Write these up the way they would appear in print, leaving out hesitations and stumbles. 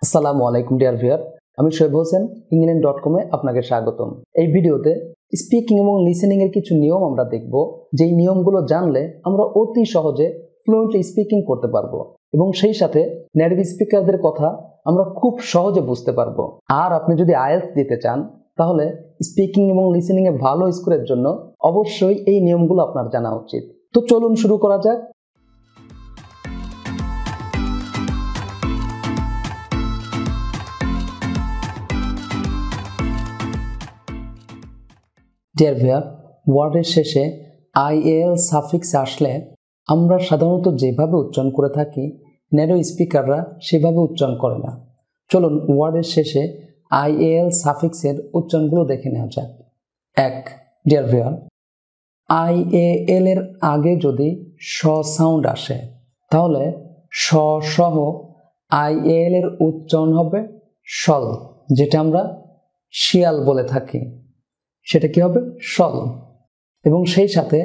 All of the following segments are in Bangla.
আসসালামু আলাইকুম ডিয়ার ভিউয়ার, আমি শোয়েব হোসেন, england.com-এ আপনাকে স্বাগতম। এই ভিডিওতে স্পিকিং এবং লিসেনিং এর কিছু নিয়ম আমরা দেখব, যেই নিয়মগুলো জানলে আমরা অতি সহজে ফ্লুয়েন্টলি স্পিকিং করতে পারবো এবং সেই সাথে নেটিভ স্পিকারদের কথা আমরা খুব সহজে বুঝতে পারবো। আর আপনি যদি আইএলটিএস দিতে চান তাহলে স্পিকিং এবং লিসেনিং এ ভালো স্কোরের জন্য অবশ্যই এই নিয়মগুলো আপনার জানা উচিত। তো চলুন শুরু করা যাক। ডিয়ার ভিউয়ার, ওয়ার্ডের শেষে আইএল সাফিক্স আসলে আমরা সাধারণত যেভাবে উচ্চারণ করে থাকি নেটিভ স্পিকাররা সেভাবে উচ্চারণ করে না। চলুন ওয়ার্ডের শেষে আইএল সাফিক্সের উচ্চারণগুলো দেখে নেওয়া যাক। 1. ডিয়ার ভিউয়ার, আইএল এর আগে যদি স সাউন্ড আসে তাহলে স সহ আইএল এর উচ্চারণ হবে শল, যেটা আমরা শিয়াল বলে থাকি, সেটা কি হবে? শল। এবং সেই সাথে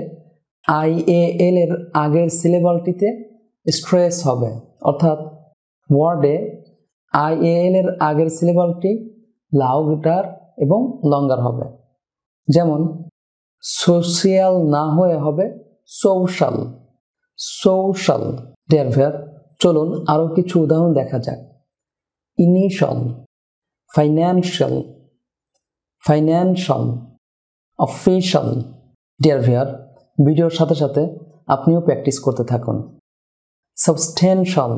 আইএল এর আগের সিলেবালটিতে স্ট্রেস হবে, অর্থাৎ ওয়ার্ডে আইএল এর আগের সিলেবালটি লাউডার এবং লঙ্গার হবে। যেমন সোশিয়াল না হয়ে হবে সোশ্যাল, সোশ্যাল। ডিয়ার ভিউয়ার, চলুন আরো কিছু উদাহরণ দেখা যাক। Initial, financial, financial, official. Dear viewer, ভিডিওর সাথে সাথে আপনিও প্র্যাকটিস করতে থাকুন। Substantial,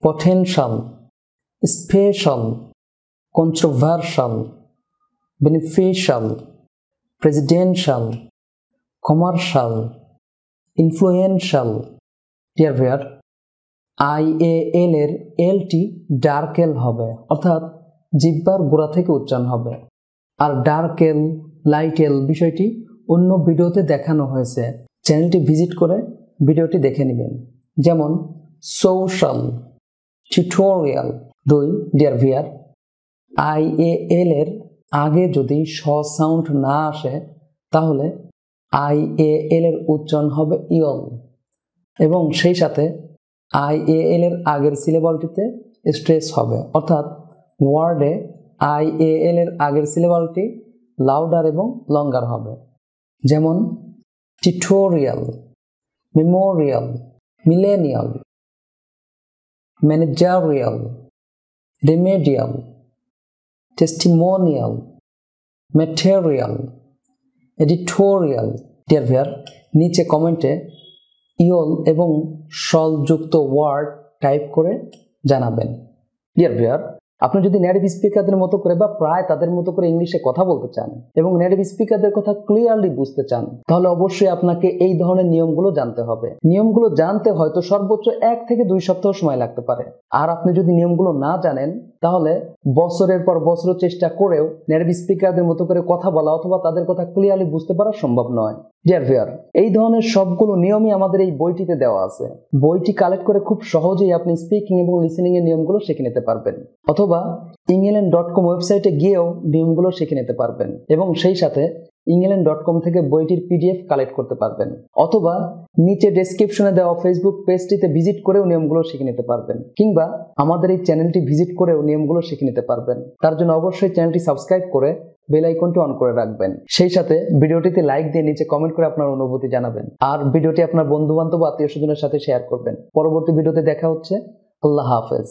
potential, special, controversial, beneficial, presidential, commercial, influential. Dear viewer, IL এর এলটি ডার্ক এল হবে, অর্থাৎ জিহ্বার গোড়া থেকে উচ্চারণ হবে। আর ডার্ক এল, লাইট এল বিষয়টি অন্য ভিডিওতে দেখানো হয়েছে, চ্যানেলটি ভিজিট করে ভিডিওটি দেখে নেবেন। যেমন social, tutorial. 2. Dear viewer, IL এর আগে যদি স সাউন্ড না আসে তাহলে আইএল এর উচ্চারণ হবে ইয়ল এবং সেই সাথে আইএল এর আগের সিলেবালটিতে স্ট্রেস হবে, অর্থাৎ ওয়ার্ডে আইএল এর আগের সিলেবালটি লাউডার এবং লঙ্গার হবে। যেমন tutorial, Memorial, millennial, managerial, remedial, testimonial, material, editorial. Dear viewer, নিচে কমেন্টে ইয়ল এবং শলযুক্ত ওয়ার্ড টাইপ করে জানাবেন। ডিয়ার ভিউয়ার, আপনি যদি নেটিভ স্পিকারদের মতো করে বা প্রায় তাদের মতো করে ইংলিশে কথা বলতে চান এবং নেটিভ স্পিকারদের কথা ক্লিয়ারলি বুঝতে চান তাহলে অবশ্যই আপনাকে এই ধরনের নিয়মগুলো জানতে হবে। নিয়মগুলো জানতে হয়তো সর্বোচ্চ 1 থেকে 2 সপ্তাহ সময় লাগতে পারে। আর আপনি যদি নিয়মগুলো না জানেন তাহলে বছরের পর বছর চেষ্টা করেও নেটিভ স্পিকারদের মতো করে কথা বলা অথবা তাদের কথা ক্লিয়ারলি বুঝতে পারা সম্ভব নয়। ডিয়ার ভিউয়ার, এই ধরনের সবগুলো নিয়মই আমাদের এই বইটিতে দেওয়া আছে। বইটি কালেক্ট করে খুব সহজেই আপনি স্পিকিং এবং লিসেনিং এর নিয়মগুলো শিখে নিতে পারবেন, অথবা england.com ওয়েবসাইটে গিয়েও নিয়মগুলো শিখে নিতে পারবেন এবং সেই সাথে england.com থেকে বইটির পিডিএফ কালেক্ট করতে পারবেন, অথবা নিচে ডেসক্রিপশনে দেওয়া ফেসবুক পেজটিতে ভিজিট করেও নিয়মগুলো শিখে নিতে পারবেন, কিংবা আমাদের এই চ্যানেলটি ভিজিট করেও নিয়মগুলো শিখে নিতে পারবেন। তার জন্য অবশ্যই চ্যানেলটি সাবস্ক্রাইব করে বেল আইকনটি অন করে রাখবেন। সেই সাথে ভিডিওটিতে লাইক দিয়ে নিচে কমেন্ট করে আপনার অনুভূতি জানাবেন আর ভিডিওটি আপনার বন্ধু বান্ধব আত্মীয় স্বজনের সাথে শেয়ার করবেন। পরবর্তী ভিডিওতে দেখা হচ্ছে। আল্লাহ হাফেজ।